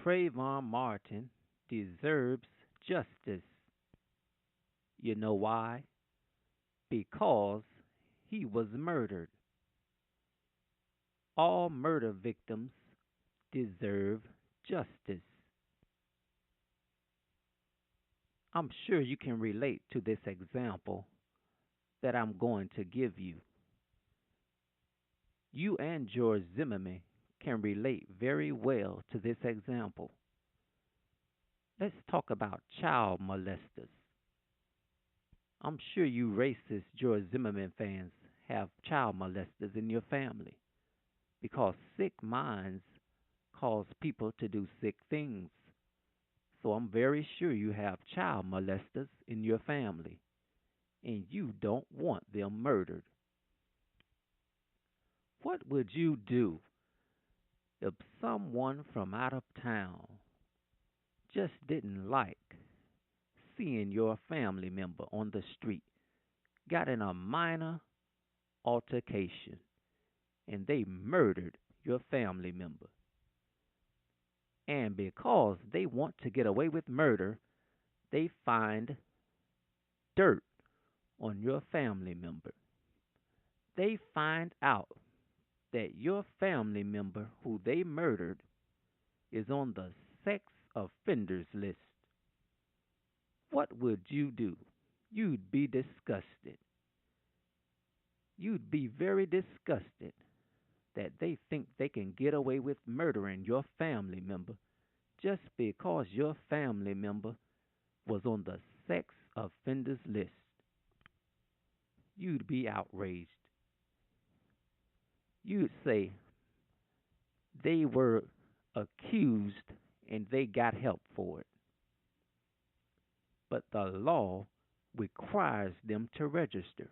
Trayvon Martin deserves justice. You know why? Because he was murdered. All murder victims deserve justice. I'm sure you can relate to this example that I'm going to give you. You and George Zimmerman can relate very well to this example. Let's talk about child molesters. I'm sure you racist George Zimmerman fans have child molesters in your family because sick minds cause people to do sick things. So I'm very sure you have child molesters in your family and you don't want them murdered. What would you do if someone from out of town just didn't like seeing your family member on the street, got in a minor altercation, and they murdered your family member? And because they want to get away with murder, they find dirt on your family member. They find out that your family member who they murdered is on the sex offenders list. What would you do? You'd be disgusted. You'd be very disgusted that they think they can get away with murdering your family member just because your family member was on the sex offenders list. You'd be outraged. You'd say they were accused and they got help for it. But the law requires them to register.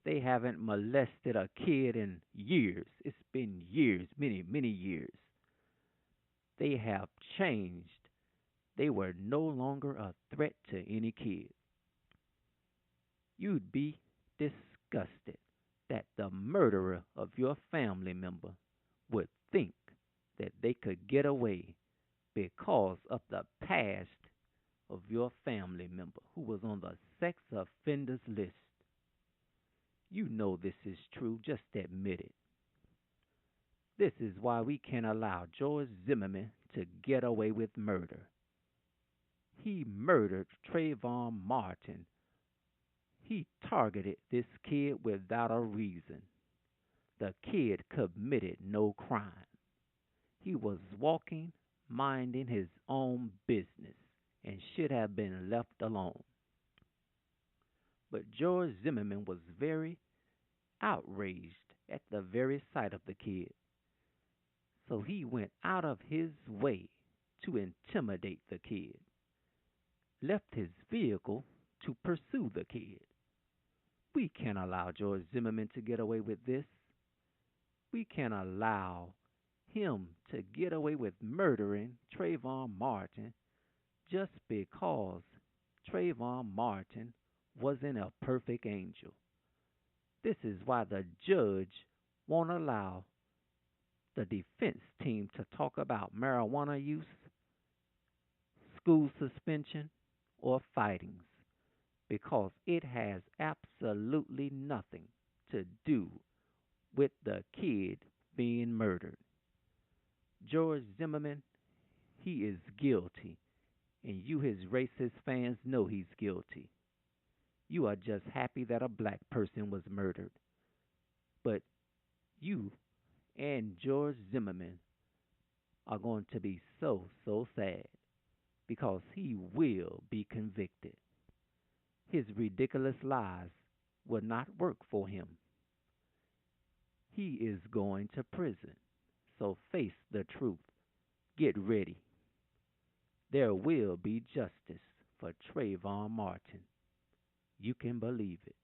They haven't molested a kid in years. It's been years, many, many years. They have changed. They were no longer a threat to any kid. You'd be disgusted that the murderer of your family member would think that they could get away because of the past of your family member who was on the sex offenders list. You know this is true, just admit it. This is why we can't allow George Zimmerman to get away with murder. He murdered Trayvon Martin. He targeted this kid without a reason. The kid committed no crime. He was walking, minding his own business, and should have been left alone. But George Zimmerman was very outraged at the very sight of the kid. So he went out of his way to intimidate the kid, left his vehicle to pursue the kid. We can't allow George Zimmerman to get away with this. We can't allow him to get away with murdering Trayvon Martin just because Trayvon Martin wasn't a perfect angel. This is why the judge won't allow the defense team to talk about marijuana use, school suspension, or fightings because it has absolutely nothing to do with the kid being murdered. George Zimmerman, he is guilty, and you, his racist fans, know he's guilty. You are just happy that a black person was murdered. But you and George Zimmerman are going to be so, so sad because he will be convicted. His ridiculous lies will not work for him. He is going to prison. So face the truth. Get ready. There will be justice for Trayvon Martin. You can believe it.